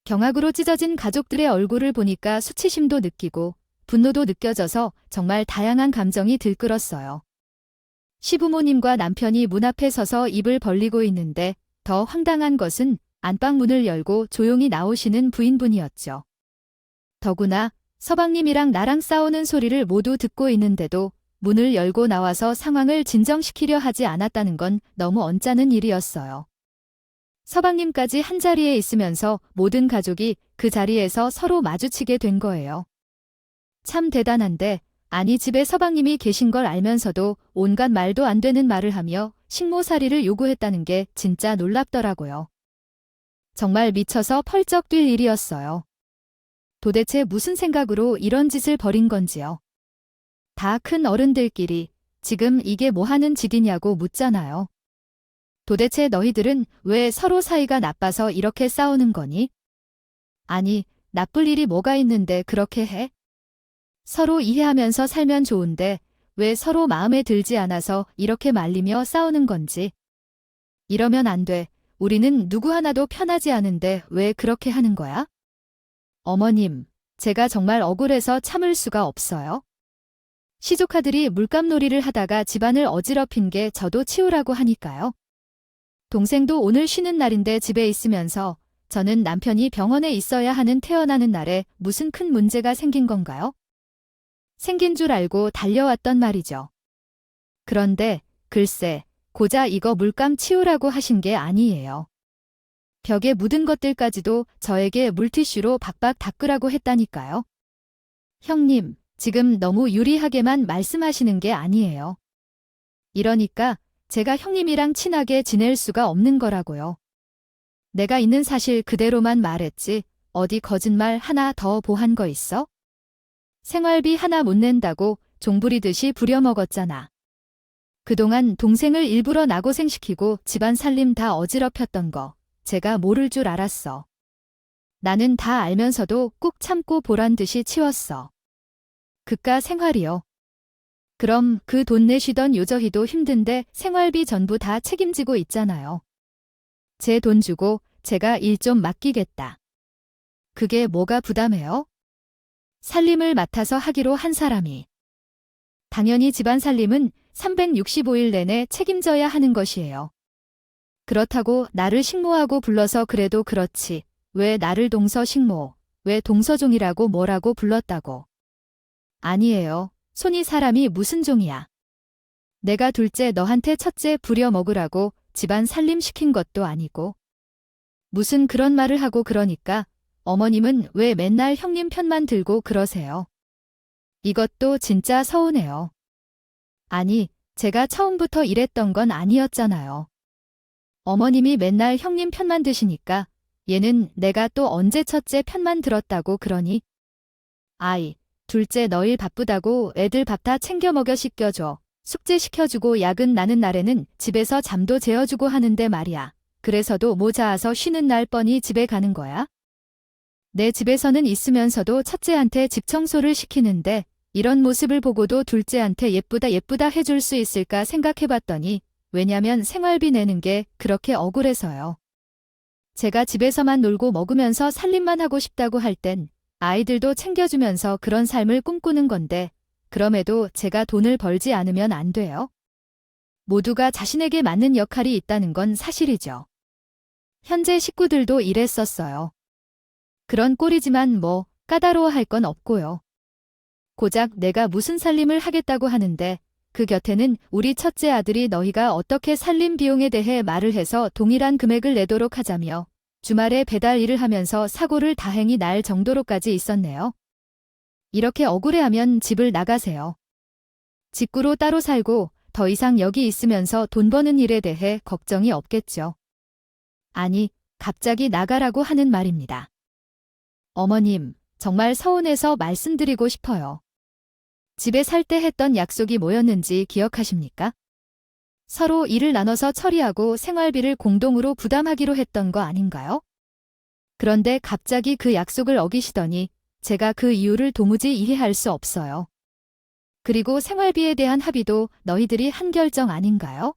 경악으로 찢어진 가족들의 얼굴을 보니까 수치심도 느끼고 분노도 느껴져서 정말 다양한 감정이 들끓었어요. 시부모님과 남편이 문 앞에 서서 입을 벌리고 있는데 더 황당한 것은 안방 문을 열고 조용히 나오시는 부인분이었죠. 더구나 서방님이랑 나랑 싸우는 소리를 모두 듣고 있는데도 문을 열고 나와서 상황을 진정시키려 하지 않았다는 건 너무 언짢은 일이었어요. 서방님까지 한자리에 있으면서 모든 가족이 그 자리에서 서로 마주치게 된 거예요. 참 대단한데, 아니 집에 서방님이 계신 걸 알면서도 온갖 말도 안 되는 말을 하며 식모살이를 요구했다는 게 진짜 놀랍더라고요. 정말 미쳐서 펄쩍 뛸 일이었어요. 도대체 무슨 생각으로 이런 짓을 벌인 건지요. 다 큰 어른들끼리 지금 이게 뭐 하는 짓이냐고 묻잖아요. 도대체 너희들은 왜 서로 사이가 나빠서 이렇게 싸우는 거니? 아니, 나쁠 일이 뭐가 있는데 그렇게 해? 서로 이해하면서 살면 좋은데 왜 서로 마음에 들지 않아서 이렇게 말리며 싸우는 건지. 이러면 안 돼. 우리는 누구 하나도 편하지 않은데 왜 그렇게 하는 거야? 어머님, 제가 정말 억울해서 참을 수가 없어요. 시조카들이 물감놀이를 하다가 집안을 어지럽힌 게 저도 치우라고 하니까요. 동생도 오늘 쉬는 날인데 집에 있으면서 저는 남편이 병원에 있어야 하는 태어나는 날에 무슨 큰 문제가 생긴 건가요? 생긴 줄 알고 달려왔던 말이죠. 그런데 글쎄, 고작 이거 물감 치우라고 하신 게 아니에요. 벽에 묻은 것들까지도 저에게 물티슈로 박박 닦으라고 했다니까요. 형님, 지금 너무 유리하게만 말씀하시는 게 아니에요. 이러니까 제가 형님이랑 친하게 지낼 수가 없는 거라고요. 내가 있는 사실 그대로만 말했지 어디 거짓말 하나 더 보한 거 있어? 생활비 하나 못 낸다고 종부리듯이 부려먹었잖아. 그동안 동생을 일부러 나고생시키고 집안 살림 다 어지럽혔던 거 제가 모를 줄 알았어. 나는 다 알면서도 꾹 참고 보란 듯이 치웠어. 그깟 생활이요. 그럼 그 돈 내쉬던 요저희도 힘든데 생활비 전부 다 책임지고 있잖아요. 제 돈 주고 제가 일 좀 맡기겠다. 그게 뭐가 부담해요? 살림을 맡아서 하기로 한 사람이. 당연히 집안 살림은 365일 내내 책임져야 하는 것이에요. 그렇다고 나를 식모하고 불러서 그래도 그렇지. 왜 나를 동서식모, 왜 동서종이라고 뭐라고 불렀다고. 아니에요. 손이 사람이 무슨 종이야. 내가 둘째 너한테 첫째 부려먹으라고 집안 살림 시킨 것도 아니고. 무슨 그런 말을 하고 그러니까 어머님은 왜 맨날 형님 편만 들고 그러세요? 이것도 진짜 서운해요. 아니, 제가 처음부터 이랬던 건 아니었잖아요. 어머님이 맨날 형님 편만 드시니까 얘는 내가 또 언제 첫째 편만 들었다고 그러니? 아이, 둘째 너 일 바쁘다고 애들 밥 다 챙겨 먹여 씻겨줘. 숙제 시켜주고 야근 나는 날에는 집에서 잠도 재워주고 하는데 말이야. 그래서도 모자아서 쉬는 날 뻔히 집에 가는 거야? 내 집에서는 있으면서도 첫째한테 집 청소를 시키는데 이런 모습을 보고도 둘째한테 예쁘다 해줄 수 있을까 생각해봤더니 왜냐면 생활비 내는 게 그렇게 억울해서요. 제가 집에서만 놀고 먹으면서 살림만 하고 싶다고 할 땐 아이들도 챙겨주면서 그런 삶을 꿈꾸는 건데 그럼에도 제가 돈을 벌지 않으면 안 돼요? 모두가 자신에게 맞는 역할이 있다는 건 사실이죠. 현재 식구들도 이랬었어요. 그런 꼴이지만 뭐 까다로워할 건 없고요. 고작 내가 무슨 살림을 하겠다고 하는데 그 곁에는 우리 첫째 아들이 너희가 어떻게 살림 비용에 대해 말을 해서 동일한 금액을 내도록 하자며 주말에 배달 일을 하면서 사고를 다행히 날 정도로까지 있었네요. 이렇게 억울해하면 집을 나가세요. 직구로 따로 살고 더 이상 여기 있으면서 돈 버는 일에 대해 걱정이 없겠죠. 아니, 갑자기 나가라고 하는 말입니다. 어머님, 정말 서운해서 말씀드리고 싶어요. 집에 살 때 했던 약속이 뭐였는지 기억하십니까? 서로 일을 나눠서 처리하고 생활비를 공동으로 부담하기로 했던 거 아닌가요? 그런데 갑자기 그 약속을 어기시더니 제가 그 이유를 도무지 이해할 수 없어요. 그리고 생활비에 대한 합의도 너희들이 한 결정 아닌가요?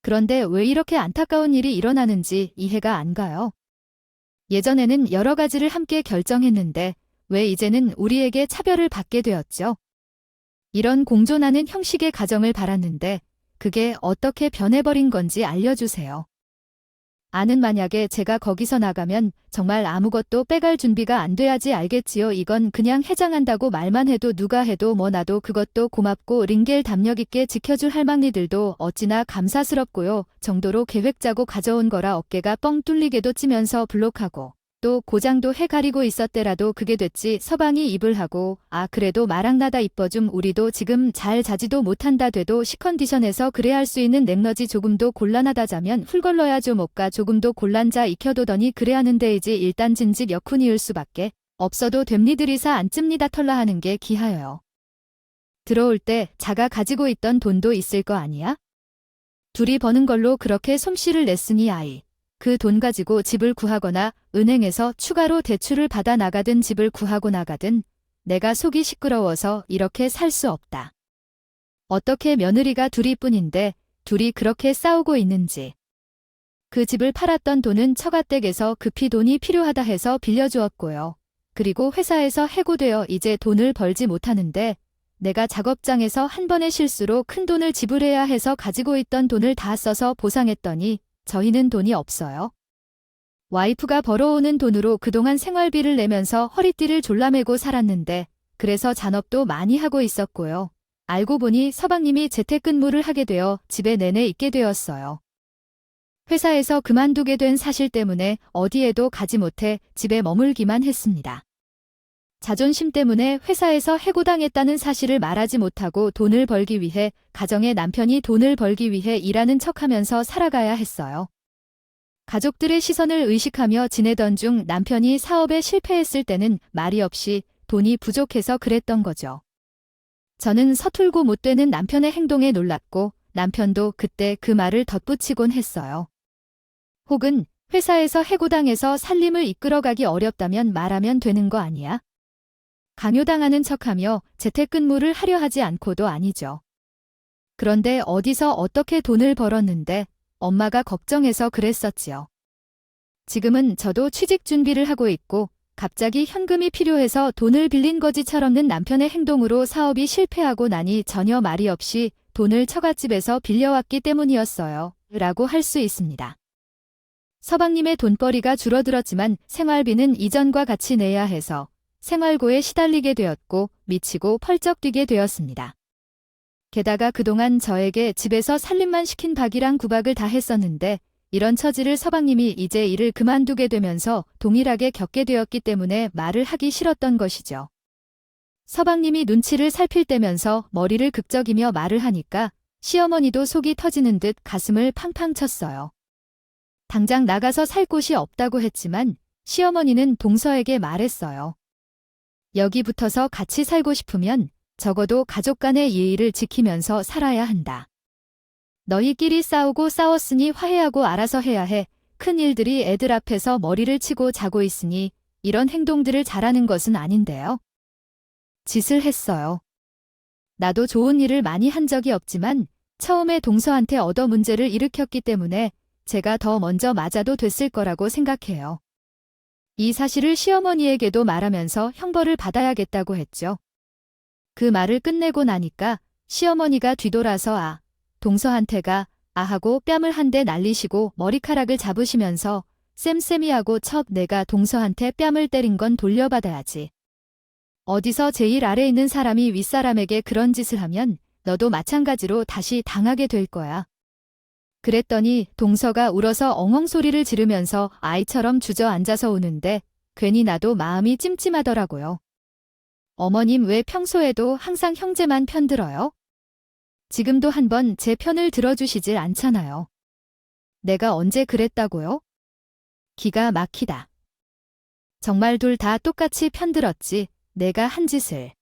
그런데 왜 이렇게 안타까운 일이 일어나는지 이해가 안 가요. 예전에는 여러 가지를 함께 결정했는데 왜 이제는 우리에게 차별을 받게 되었죠? 이런 공존하는 형식의 가정을 바랐는데 그게 어떻게 변해버린 건지 알려주세요. 아는 만약에 제가 거기서 나가면 정말 아무것도 빼갈 준비가 안 돼야지 알겠지요. 이건 그냥 해장한다고 말만 해도 누가 해도 뭐 나도 그것도 고맙고 링겔 담력 있게 지켜줄 할망니들도 어찌나 감사스럽고요. 정도로 계획 짜고 가져온 거라 어깨가 뻥 뚫리게도 찌면서 블록하고 또 고장도 해 가리고 있었대라도 그게 됐지 서방이 입을 하고 아 그래도 마랑나다 이뻐 좀 우리도 지금 잘 자지도 못한다 돼도 시컨디션에서 그래 할 수 있는 넥너지 조금도 곤란하다 자면 훌걸러야죠 못가 조금도 곤란자 익혀도더니 그래 하는데이지 일단 진즉 여쿤이을 수밖에 없어도 됩니들이사 안 찝니다 털라 하는 게 기하여요. 들어올 때 자가 가지고 있던 돈도 있을 거 아니야? 둘이 버는 걸로 그렇게 솜씨를 냈으니 아이. 그 돈 가지고 집을 구하거나 은행에서 추가로 대출을 받아 나가든 집을 구하고 나가든 내가 속이 시끄러워서 이렇게 살 수 없다. 어떻게 며느리가 둘이 뿐인데 둘이 그렇게 싸우고 있는지. 그 집을 팔았던 돈은 처가댁에서 급히 돈이 필요하다 해서 빌려주었고요. 그리고 회사에서 해고되어 이제 돈을 벌지 못하는데 내가 작업장에서 한 번의 실수로 큰 돈을 지불해야 해서 가지고 있던 돈을 다 써서 보상했더니 저희는 돈이 없어요. 와이프가 벌어오는 돈으로 그동안 생활비를 내면서 허리띠를 졸라매고 살았는데 그래서 잔업도 많이 하고 있었고요. 알고 보니 서방님이 재택근무를 하게 되어 집에 내내 있게 되었어요. 회사에서 그만두게 된 사실 때문에 어디에도 가지 못해 집에 머물기만 했습니다. 자존심 때문에 회사에서 해고당했다는 사실을 말하지 못하고 돈을 벌기 위해 가정의 남편이 돈을 벌기 위해 일하는 척하면서 살아가야 했어요. 가족들의 시선을 의식하며 지내던 중 남편이 사업에 실패했을 때는 말이 없이 돈이 부족해서 그랬던 거죠. 저는 서툴고 못 되는 남편의 행동에 놀랐고 남편도 그때 그 말을 덧붙이곤 했어요. 혹은 회사에서 해고당해서 살림을 이끌어가기 어렵다면 말하면 되는 거 아니야? 강요당하는 척하며 재택근무를 하려 하지 않고도 아니죠. 그런데 어디서 어떻게 돈을 벌었는데 엄마가 걱정해서 그랬었지요. 지금은 저도 취직 준비를 하고 있고 갑자기 현금이 필요해서 돈을 빌린 거지 철없는 남편의 행동으로 사업이 실패하고 나니 전혀 말이 없이 돈을 처갓집에서 빌려왔기 때문이었어요. 라고 할 수 있습니다. 서방님의 돈벌이가 줄어들었지만 생활비는 이전과 같이 내야 해서 생활고에 시달리게 되었고 미치고 펄쩍 뛰게 되었습니다. 게다가 그동안 저에게 집에서 살림만 시킨 박이랑 구박을 다 했었는데 이런 처지를 서방님이 이제 일을 그만두게 되면서 동일하게 겪게 되었기 때문에 말을 하기 싫었던 것이죠. 서방님이 눈치를 살필 때면서 머리를 극적이며 말을 하니까 시어머니도 속이 터지는 듯 가슴을 팡팡 쳤어요. 당장 나가서 살 곳이 없다고 했지만 시어머니는 동서에게 말했어요. 여기 붙어서 같이 살고 싶으면 적어도 가족 간의 예의를 지키면서 살아야 한다. 너희끼리 싸우고 싸웠으니 화해하고 알아서 해야 해. 큰 일들이 애들 앞에서 머리를 치고 자고 있으니 이런 행동들을 잘하는 것은 아닌데요. 짓을 했어요. 나도 좋은 일을 많이 한 적이 없지만 처음에 동서한테 얻어 문제를 일으켰기 때문에 제가 더 먼저 맞아도 됐을 거라고 생각해요. 이 사실을 시어머니에게도 말하면서 형벌을 받아야겠다고 했죠. 그 말을 끝내고 나니까 시어머니가 뒤돌아서 동서한테가 하고 뺨을 한 대 날리시고 머리카락을 잡으시면서 쌤쌤이하고 첩 내가 동서한테 뺨을 때린 건 돌려받아야지. 어디서 제일 아래에 있는 사람이 윗사람에게 그런 짓을 하면 너도 마찬가지로 다시 당하게 될 거야. 그랬더니 동서가 울어서 엉엉 소리를 지르면서 아이처럼 주저앉아서 우는데 괜히 나도 마음이 찜찜하더라고요. 어머님 왜 평소에도 항상 형제만 편들어요? 지금도 한번 제 편을 들어주시질 않잖아요. 내가 언제 그랬다고요? 기가 막히다. 정말 둘 다 똑같이 편들었지. 내가 한 짓을.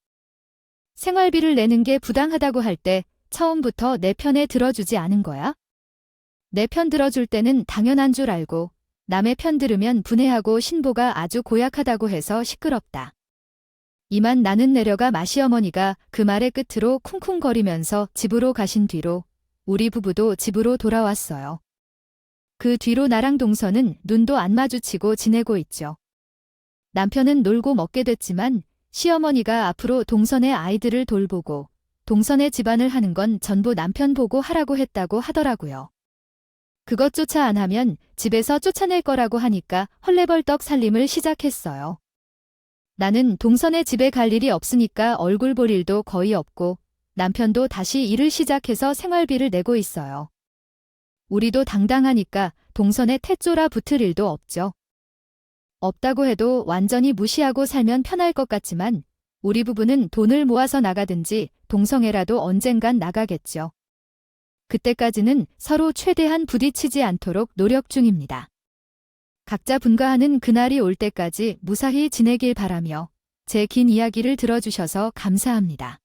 생활비를 내는 게 부당하다고 할 때 처음부터 내 편에 들어주지 않은 거야? 내 편 들어줄 때는 당연한 줄 알고 남의 편 들으면 분해하고 신보가 아주 고약하다고 해서 시끄럽다. 이만 나는 내려가 마시어머니가 그 말의 끝으로 쿵쿵거리면서 집으로 가신 뒤로 우리 부부도 집으로 돌아왔어요. 그 뒤로 나랑 동서는 눈도 안 마주치고 지내고 있죠. 남편은 놀고 먹게 됐지만 시어머니가 앞으로 동선의 아이들을 돌보고 동선의 집안을 하는 건 전부 남편 보고 하라고 했다고 하더라고요. 그것조차 안 하면 집에서 쫓아낼 거라고 하니까 헐레벌떡 살림을 시작했어요. 나는 동선의 집에 갈 일이 없으니까 얼굴 볼 일도 거의 없고 남편도 다시 일을 시작해서 생활비를 내고 있어요. 우리도 당당하니까 동선에 태쪼라 붙을 일도 없죠. 없다고 해도 완전히 무시하고 살면 편할 것 같지만 우리 부부는 돈을 모아서 나가든지 동성애라도 언젠간 나가겠죠. 그때까지는 서로 최대한 부딪히지 않도록 노력 중입니다. 각자 분가하는 그날이 올 때까지 무사히 지내길 바라며 제 긴 이야기를 들어주셔서 감사합니다.